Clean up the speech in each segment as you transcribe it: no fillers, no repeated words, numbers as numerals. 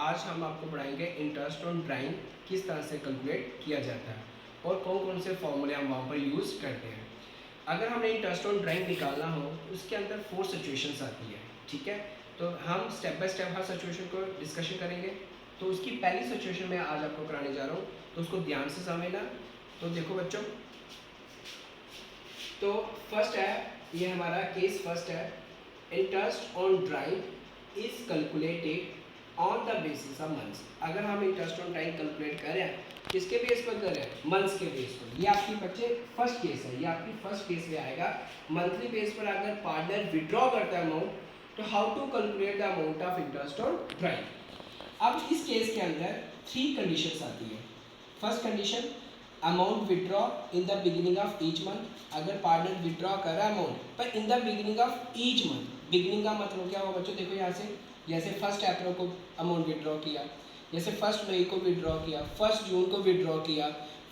आज हम आपको पढ़ाएंगे इंटरेस्ट ऑन ड्राइंग किस तरह से कैलकुलेट किया जाता है और कौन कौन से फॉर्मूले हम वहाँ पर यूज़ करते हैं। अगर हमें इंटरेस्ट ऑन ड्राइंग निकालना हो तो उसके अंदर 4 सिचुएशंस आती है, ठीक है। तो हम step by step her situation को डिस्कशन करेंगे। तो उसकी पहली सिचुएशन मैं आज आपको कराने जा रहा हूँ, तो उसको ध्यान से समझना। तो देखो बच्चों, तो फर्स्ट है, ये हमारा केस फर्स्ट है, interest on drawing is calculated on the basis of months. अगर हम इंटरेस्ट ऑन ड्राइंग कैलकुलेट कर रहे हैं, किसके बेस पर कर रहे हैं? मंथ्स के बेस पर। ये आपकी बच्चे फर्स्ट केस है, ये आपकी फर्स्ट केस में आएगा। मंथली बेस पर अगर पार्टनर विड्रॉ करता है अमाउंट, तो how to calculate the amount of interest on drawing. अब इस केस के अंदर 3 कंडीशंस आती है। First condition, amount withdraw in the beginning of each month. अगर पार्टनर विड्रॉ कर रहा है अमाउंट पर in the beginning of each month. Beginning का मतलब क्या होगा बच्चों? देखो यहाँ से, जैसे 1 अप्रैल को अमाउंट विड्रॉ किया, जैसे 1 मई को विड्रॉ किया, 1 जून को विड्रॉ किया,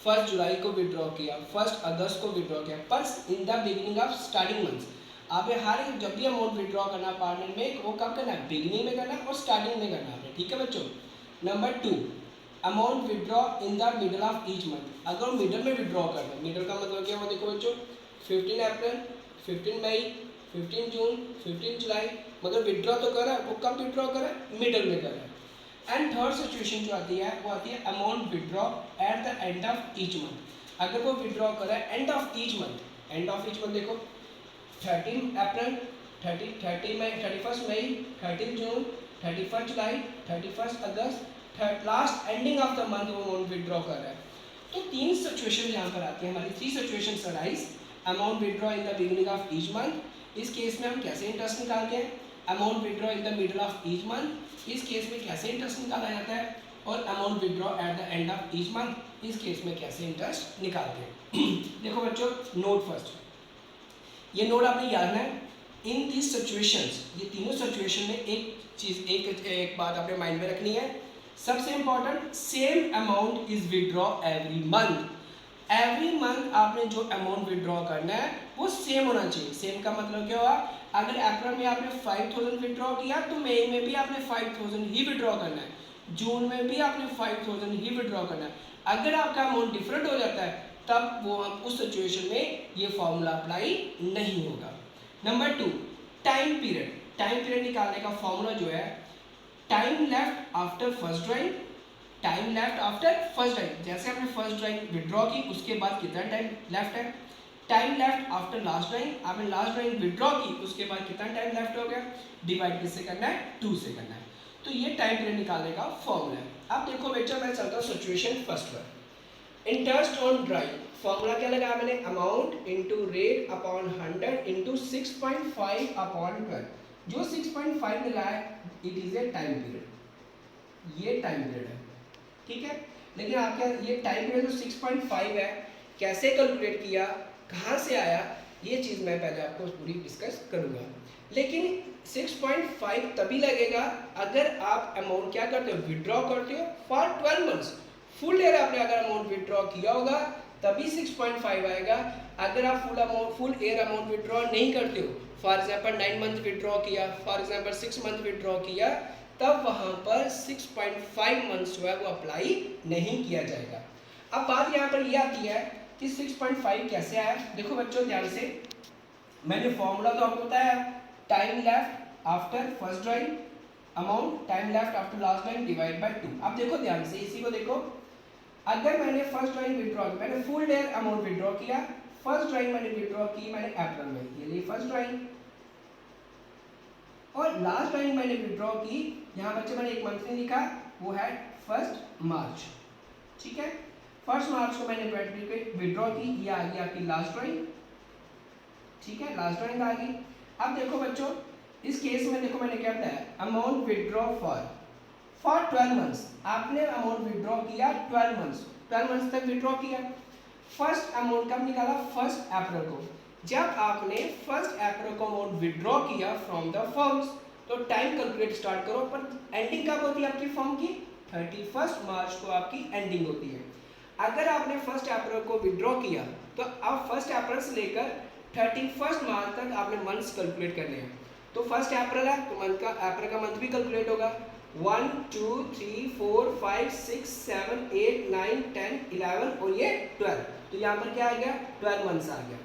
1 जुलाई को विड्रॉ किया, 1 अगस्त को विड्रॉ किया, पर in the beginning of starting months. आप हर एक जब भी अमाउंट विड्रॉ करना पार्टनर में, वो कब करना है? बिगिनिंग में करना है और स्टार्टिंग में करना है, ठीक है बच्चों। Number 2, amount withdraw in the middle of each month. अगर मिडल में विड्रॉ करना है, मिडल का मतलब क्या हुआ? देखो बच्चों, 15 अप्रैल, 15 मई, 15 जून, 15 जुलाई, मगर विड्रॉ तो कर रहा है, वो कब विड्रॉ कर रहा है? मिडल में कर रहा है। एंड थर्ड सिचुएशन जो आती है वो आती है amount withdraw at the end of each month. अगर वो विड्रॉ कर रहा है end of each month, end of each month देखो 13 अप्रैल, 30 मई, 31 मई, 30 जून, 31 जुलाई, 31 अगस्त, last ending of the month वो अमाउंट विड्रॉ कर रहा है। तो 3 सिचुएशन यहाँ पर आती है हमारी, 3 situations arise. Amount withdraw in the beginning of each month, इस केस में हम कैसे इंटरेस्ट निकालते हैं? Amount withdraw in the middle of each month, इस केस में कैसे इंटरेस्ट निकाला जाता है? और amount withdraw at the end of each month, इस केस में कैसे इंटरेस्ट निकालते हैं। देखो बच्चों, नोट फर्स्ट, ये नोट आपने याद है। इन दिस सिचुएशंस, ये तीनों सिचुएशन में एक चीज, एक बात आपने माइंड में रखनी है। सबसे important, same amount is withdraw every month. Every month आपने जो अमाउंट विड्रॉ करना है वो सेम होना चाहिए। सेम का मतलब क्या हुआ? अगर अप्रैल में आपने 5000 विड्रॉ किया, तो मई में भी आपने 5000 ही विड्रॉ करना है, जून में भी आपने 5000 ही विड्रॉ करना है। अगर आपका अमाउंट डिफरेंट हो जाता है, तब वो हम उस सिचुएशन में ये फॉर्मूला अप्लाई नहीं होगा। Number 2, time period. Time period निकालने का फॉर्मूला जो है, time left after first drawing, time left after first drawing. जैसे आपने फर्स्ट ड्राइंग विड्रॉ की, उसके बाद कितना टाइम लेफ्ट है? Time left after last drawing, आपने लास्ट ड्राइंग विड्रॉ की, उसके बाद कितना टाइम लेफ्ट हो गया? डिवाइड किससे करना है? 2 से करना है। तो ये टाइम पीरियड निकालने का फॉर्मूला है। अब देखो बेटा, मैं चलता हूँ सिचुएशन फर्स्ट पर। इंटरेस्ट ऑन ड्राइंग, फॉर्मूला क्या लगाया मैंने? Amount into rate upon 100 into 6.5 upon 12। जो 6.5 लगाया, it is a time period, ये टाइम पीरियड है, ठीक है। लेकिन आपके ये टाइम पीरियड जो 6.5 है, कैसे कैलकुलेट किया, कहाँ से आया, ये चीज़ मैं पहले आपको पूरी डिस्कस करूँगा। लेकिन 6.5 तभी लगेगा अगर आप अमाउंट क्या करते हो? विड्रॉ करते हो फॉर 12 मंथ्स। फुल ईयर आपने अगर अमाउंट विड्रॉ किया होगा, तभी 6.5 आएगा। अगर आप फुल ईयर अमाउंट विड्रॉ नहीं करते हो, फॉर एग्जाम्पल 9 मंथ विड्रॉ किया, फॉर एग्जाम्पल 6 मंथ विड्रॉ किया, तब वहाँ पर 6.5 मंथ्स जो है वो अप्लाई नहीं किया जाएगा। अब बात यहाँ पर यह आती है कि 6.5 कैसे आया। देखो बच्चों ध्यान से, मैंने फॉर्मूला तो आपको बताया, time left after first drawing amount time left after last drawing divide by 2। अब देखो ध्यान से, इसी को देखो, अगर मैंने फर्स्ट ड्राइंग विड्रॉ की, मैंने फुल ईयर अमाउंट विड्रॉ किया, फर्स्ट ड्राइंग मैंने विड्रॉ की मैंने अप्रैल में, ये ली फर्स्ट ड्राइंग, और लास्ट ड्राइंग मैंने विड्रॉ की, यहाँ बच्चे मैंने एक मंथ नहीं लिखा, वो है 1 मार्च, ठीक है। 1 मार्च को मैंने विड्रॉ की, ये आ गई आपकी लास्ट ड्राइंग, ठीक है, लास्ट ड्राइंग आ गई। अब देखो बच्चों, इस केस में देखो मैंने क्या बताया, अमाउंट विड्रॉ फॉर 12 मंथ्स। आपने अमाउंट विड्रॉ किया 12 मंथ्स, 12 मंथ्स तक विड्रॉ किया। फर्स्ट अमाउंट कब निकाला? 1 अप्रैल को। जब आपने 1 अप्रैल को अमाउंट विड्रॉ किया फ्रॉम द फर्म्स, तो टाइम कैलकुलेट स्टार्ट करो, पर एंडिंग कब होती है आपकी फर्म की? 31 मार्च को आपकी एंडिंग होती है। अगर आपने 1 अप्रैल को विड्रॉ किया, तो अब 1 अप्रैल से लेकर 31 मार्च तक आपने मंथ्स कैलकुलेट करने हैं। तो 1 अप्रैल है, तो मंथ का अप्रैल का मंथ भी कैलकुलेट होगा, 1 2 3 4 5 6 7 8 9 10 11 और ये 12। तो यहाँ पर क्या आ गया 12 मंथ्स आ गया।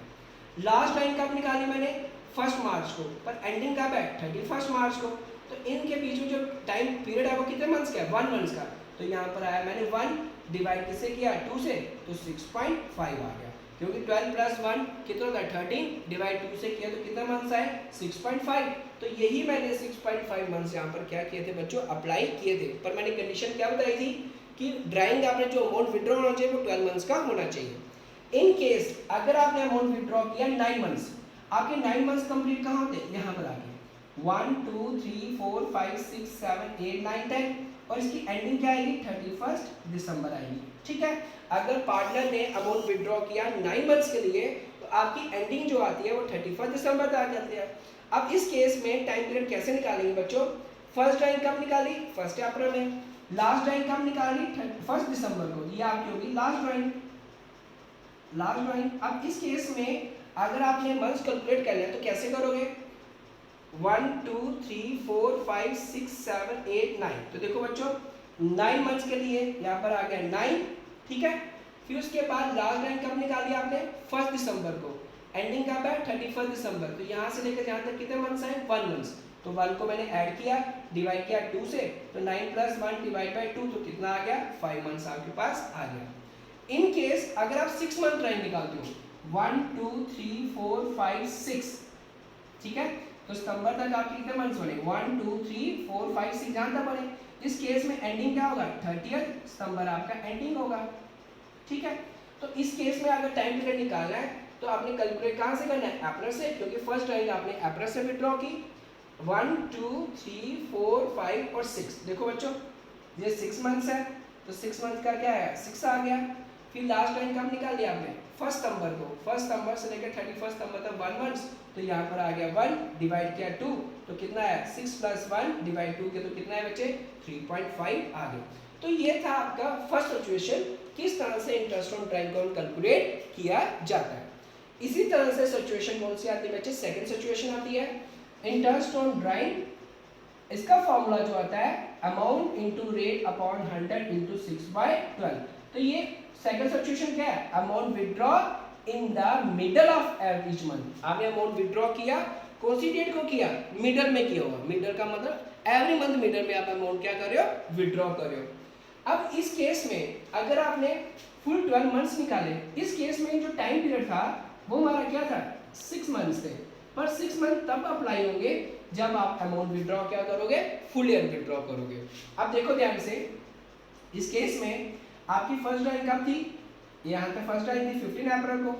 लास्ट टाइम कब निकाली मैंने 1 मार्च को, पर एंडिंग कब है 31 मार्च को। तो इनके बीच में जो टाइम पीरियड है वो कितने मंथ्स का है 1 मंथ्स का। तो यहाँ पर आया मैंने 1 डिवाइड किससे किया 2 से, तो 6.5 आ गया, क्योंकि 12 प्लस 1 कितना होता है 13 डिवाइड 2 से किया तो कितना मंथ्स आए 6.5। तो यही मैंने 6.5 मंथ्स यहाँ पर क्या किए थे बच्चों अप्लाई किए थे। पर मैंने कंडीशन क्या बताई थी कि ड्राइंग आपने जो अमाउंट विड्रॉ होना चाहिए वो 12 मंथ्स का होना चाहिए। इन केस अगर आपने अमाउंट विड्रॉ किया 9 मंथ्स, आपके 9 मंथ्स कंप्लीट कहाँ होते हैं यहाँ पर आगे 1 2 3 4 5 6 7 8 9 10 और इसकी एंडिंग क्या आएगी 31 दिसंबर आएगी। ठीक है, अगर पार्टनर ने अमाउंट विड्रॉ किया 9 मंथ्स के लिए तो आपकी एंडिंग जो आती है वो 31 दिसंबर तक आ जाती है। अब इस केस में टाइम पीरियड कैसे निकालेंगे बच्चों, फर्स्ट ड्राइंग कब निकाली 1 अप्रैल में, लास्ट ड्राइंग कब निकाली 1 दिसंबर को, ये आपकी होगी लास्ट ड्राइंग। अब इस केस में अगर आपने मंथ्स कैलकुलेट कर लिया तो कैसे करोगे 1 2 3 4 5 6 7 8 9। तो देखो बच्चों 9 मंथ्स के लिए यहाँ पर आ गया 9, ठीक है। फिर उसके बाद लास्ट ड्राइंग कब निकाली आपने 1 दिसंबर को, एंडिंग कब है 31 दिसंबर। तो यहाँ से लेकर यहाँ तक कितने मंथ्स आए 1 मंथ्स। तो 1 को मैंने ऐड किया डिवाइड किया 2 से, तो 9 प्लस 1 डिवाइड बाई 2 तो कितना आ गया 5 मंथ्स आपके पास आ गया। इन केस अगर आप 6 मंथ ड्राइंग निकालते हो 1 2 3 4 5 6, ठीक है, तो सितंबर तक आपके कितने मंथ्स बने 1 2 3 4 5 6 जहां तक बने। इस केस में एंडिंग क्या होगा 30 सितंबर आपका एंडिंग होगा, ठीक है। तो इस केस में अगर टाइम पीरियड निकालना है तो आपने कैलकुलेट कहां से करना है अप्रैल से, क्योंकि फर्स्ट ड्राइंग आपने अप्रैल से विड्रॉ की 1 2 3 4 5 और 6। देखो बच्चों ये 6 मंथ्स है तो 6 मंथ का क्या है 6 आ गया। फिर लास्ट टाइम कब निकाल लिया आपने 1 सितंबर को, 1 सितंबर से लेकर 31 सितंबर तक 1 मंथ्स। तो यहाँ पर आ गया 1 डिवाइड किया 2 तो कितना है 6 प्लस 1 डिवाइड 2 के तो कितना है बच्चे 3.5 आ गया। तो ये था आपका फर्स्ट सिचुएशन, किस तरह से इंटरेस्ट ऑन ड्राइंग को कैलकुलेट किया जाता है। इसी तरह से सिचुएशन कौन सी आती है बच्चे, सेकंड सिचुएशन आती है इंटरेस्ट ऑन ड्राइंग। इसका फॉर्मूला जो आता है amount into rate upon 100 into 6/12। तो ये सेकंड सिचुएशन क्या है amount withdraw in the middle of average month. आपने अमाउंट विड्रॉ किया कौन सी डेट को किया मिडल में किया होगा, मिडल का मतलब एवरी मंथ मिडल में आप अमाउंट क्या कर रहे हो विड्रॉ कर रहे हो। अब इस केस में अगर आपने फुल 12 मंथ्स निकाले, इस केस में जो टाइम पीरियड था वो हमारा क्या था 6 मंथ्स थे, पर 6 मंथ तब अप्लाई होंगे जब आप अमाउंट विड्रॉ क्या करोगे फुल ईयर विड्रॉ करोगे। अब देखो ध्यान से इस केस में आपकी फर्स्ट ड्राइंग कब थी, यहाँ पे फर्स्ट ड्राइंग थी 15 अप्रैल को,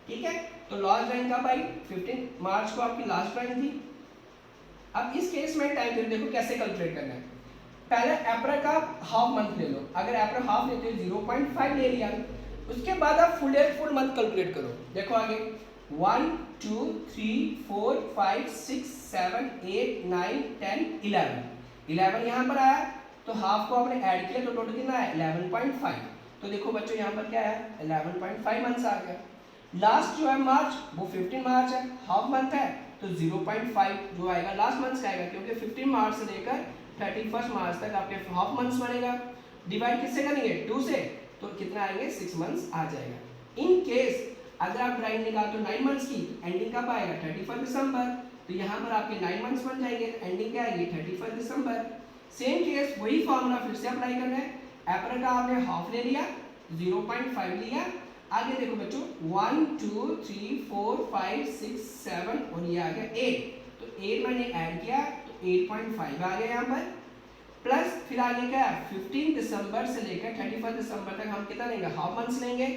ठीक है। तो लास्ट ड्राइंग कब आई 15 मार्च को आपकी लास्ट ड्राइंग थी। अब इस केस में टाइम पीरियड देखो कैसे कैलकुलेट करना है। पहले अप्रैल का हाफ मंथ ले लो, अगर अप्रैल हाफ लेते हो 0.5 ले लिया, उसके बाद आप full year full month calculate करो। देखो आगे 1 2 3 4 5 6 7 8 9 10 11 यहाँ पर आया तो हाफ को आपने ऐड किया तो टोटल कितना है 11.5। तो देखो बच्चों यहाँ पर क्या है 11.5 मंथ्स आ गया। लास्ट जो है मार्च वो 15 मार्च है, हाफ मंथ है तो 0.5 जो आएगा लास्ट मंथ का आएगा, क्योंकि 15 मार्च से लेकर 31 मार्च तक आपके हाफ मंथ्स बनेगा। डिवाइड किससे करेंगे 2 से, तो कितना आएंगे 6 मंथ्स आ जाएगा। इन केस अगर आप ड्राइंग निकालते हो 9 मंथ्स की, एंडिंग कब आएगा 31 दिसंबर। तो यहाँ पर आपके 9 मंथ्स बन जाएंगे, एंडिंग क्या आएगी 31 दिसंबर। सेम केस वही फॉर्मूला फिर से अप्लाई करना है। अप्रैल का आपने हाफ ले लिया 0.5 लिया, आगे देखो बच्चों 1 2 3 4 5 6 7 और ये आ गया 8। तो 8 मैंने ऐड किया तो 8.5 आ गया यहाँ पर, प्लस फिर आगे क्या 15 दिसंबर से लेकर 31 दिसंबर तक हम कितना लेंगे हाफ मंथ्स लेंगे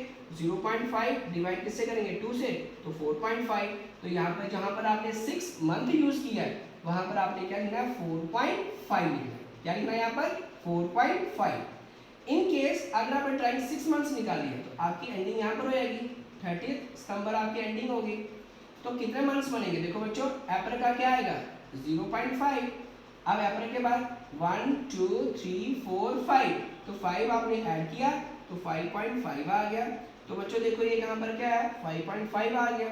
0.5 डिवाइड किससे करेंगे 2 से, तो 4.5। तो यहाँ पर जहाँ पर आपने 6 मंथ यूज किया है वहां पर आपने क्या लिखना है 4.5 लिखना है। क्या लिखना है यहाँ पर 4.5। इन केस अगर आपने ड्राइंग 6 मंथ्स निकाली है तो आपकी एंडिंग यहाँ पर हो जाएगी 30 सितंबर आपकी एंडिंग होगी। तो कितने मंथ्स बनेंगे देखो बच्चों अप्रैल का क्या आएगा 0.5। अब अप्रैल के बाद 1 2 3 4 5 तो 5 आपने ऐड किया तो 5.5 आ गया। तो बच्चों देखो ये यहाँ पर क्या है 5.5 आ गया।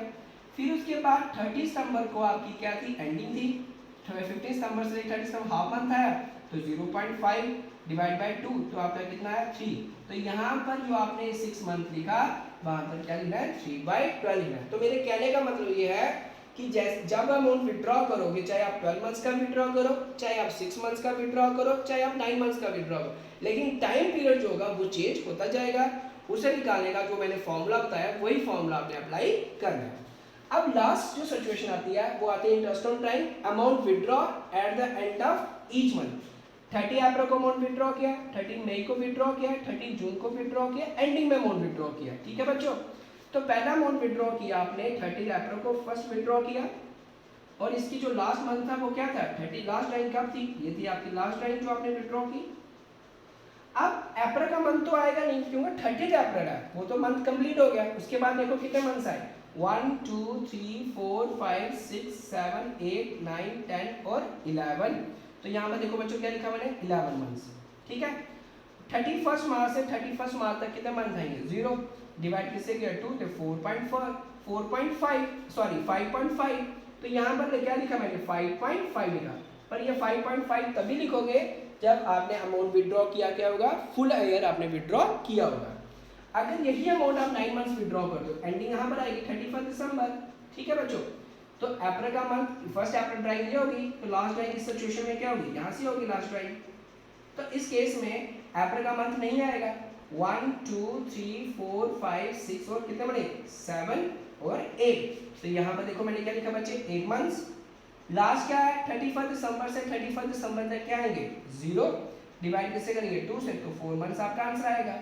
फिर उसके बाद 30 सितंबर को आपकी क्या थी एंडिंग थी, 15 सितंबर से 30 सितंबर हाफ मंथ आया तो 0.5 डिवाइड बाई 2 तो आपका कितना है 3। तो यहाँ पर जो आपने 6 मंथ लिखा वहाँ पर क्या लिखना है 3/12 लिखना है। तो मेरे कहने का मतलब ये है कि जब अमाउंट विड्रॉ करोगे, चाहे आप 12 मंथ्स का विड्रॉ करो, चाहे आप 6 मंथ्स का विड्रॉ करो, चाहे आप 9 मंथ्स का विड्रॉ करो, लेकिन टाइम पीरियड जो होगा वो चेंज होता जाएगा। उसे निकालने का जो मैंने फॉर्मूला बताया वही फॉर्मूला आपने अप्लाई करना है। अब लास्ट जो सिचुएशन आती है वो आती है interest on time amount withdraw at the end of each month. 30 अप्रैल को अमाउंट विड्रॉ किया, 30 मई को विड्रॉ किया, 30 जून को विड्रॉ किया, एंडिंग में अमाउंट विड्रॉ किया। ठीक है बच्चों, तो पहला अमाउंट विड्रॉ किया आपने 30 अप्रैल को फर्स्ट विड्रॉ किया, और इसकी जो लास्ट मंथ था वो क्या था 30। लास्ट लाइन कब थी, ये थी आपकी लास्ट लाइन जो आपने विड्रॉ की। अब अप्रैल का मंथ तो आएगा नहीं क्योंकि 30 अप्रैल है, वो तो मंथ कंप्लीट हो गया। उसके बाद देखो कितने मंथ्स आए 1 2 3 4 5 6 7 8 9 10 और 11। तो यहाँ पर देखो बच्चों क्या लिखा मैंने 11 मंथ्स। ठीक है, 31 मार्च से 31 मार्च तक कितने मंथ आएंगे 0, डिवाइड किससे किया 2 तो 4.5 सॉरी 5.5। तो यहाँ पर क्या लिखा मैंने 5.5 लिखा, पर ये 5.5 तभी लिखोगे जब आपने अमाउंट विड्रॉ किया, क्या होगा फुल ईयर आपने विड्रॉ किया होगा। अगर यही अमाउंट आप 9 मंथ्स विड्रॉ कर दो, एंडिंग यहाँ पर आएगी 31 दिसंबर। ठीक है बच्चों, तो अप्रैल का मंथ फर्स्ट अप्रैल ड्राइंग ये होगी, तो लास्ट ड्राइंग इस सिचुएशन में क्या होगी यहाँ से होगी लास्ट ड्राइंग। तो इस केस में अप्रैल का मंथ नहीं आएगा, 1 2 3 4 5 6 और कितने बने 7 और 8। तो यहाँ पर देखो मैंने क्या लिखा बच्चे 8 मंथ्स। लास्ट क्या है 31 दिसंबर से 31 दिसंबर तक क्या आएंगे 0, डिवाइड किससे करेंगे 2 से, तो 4 मंथ्स आपका आंसर आएगा।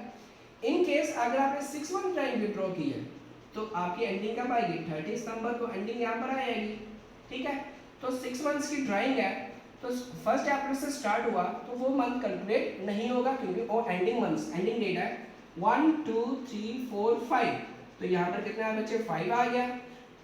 इन केस अगर आपने 6 मंथ टाइम विड्रॉ की है तो आपकी एंडिंग कब आएगी 30 सितंबर को एंडिंग यहाँ पर आएगी। ठीक है, तो 6 मंथ्स की ड्राइंग है, तो फर्स्ट अप्रैल से स्टार्ट हुआ तो वो मंथ कैलकुलेट नहीं होगा क्योंकि वो एंडिंग मंथ्स एंडिंग डेट है 1 2 3 4 5। तो यहाँ पर कितना है बच्चे 5 आ गया।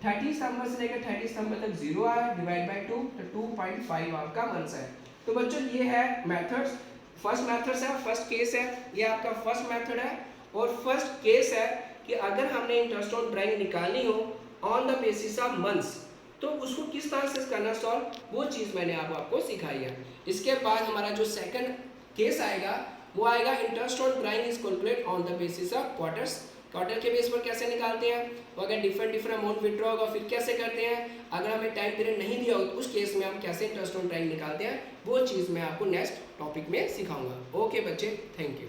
30 सितंबर से लेकर 30 सितंबर तक 0 आया, डिवाइड बाय 2 तो 2.5 आपका मंथ्स है। तो बच्चों ये है मेथड्स, फर्स्ट मेथड्स है, फर्स्ट केस है, ये आपका फर्स्ट मेथड है। और फर्स्ट केस है कि अगर हमने इंटरेस्ट ऑन ड्राइंग निकालनी हो on the basis of months तो उसको किस तरह से करना सॉल्व, वो चीज़ मैंने आपको सिखाई है। इसके बाद हमारा जो सेकंड केस आएगा वो आएगा interest on drawing is calculate on the basis of quarters. Quarter के बेस पर कैसे निकालते हैं, वो अगर डिफरेंट अमाउंट विड्रॉ होगा फिर कैसे करते हैं, अगर हमें टाइम पीरियड नहीं दिया हो तो उस केस में हम कैसे इंटरेस्ट ऑन ड्राइंग निकालते हैं, वो चीज़ मैं आपको नेक्स्ट टॉपिक में सिखाऊंगा। ओके बच्चे, थैंक यू।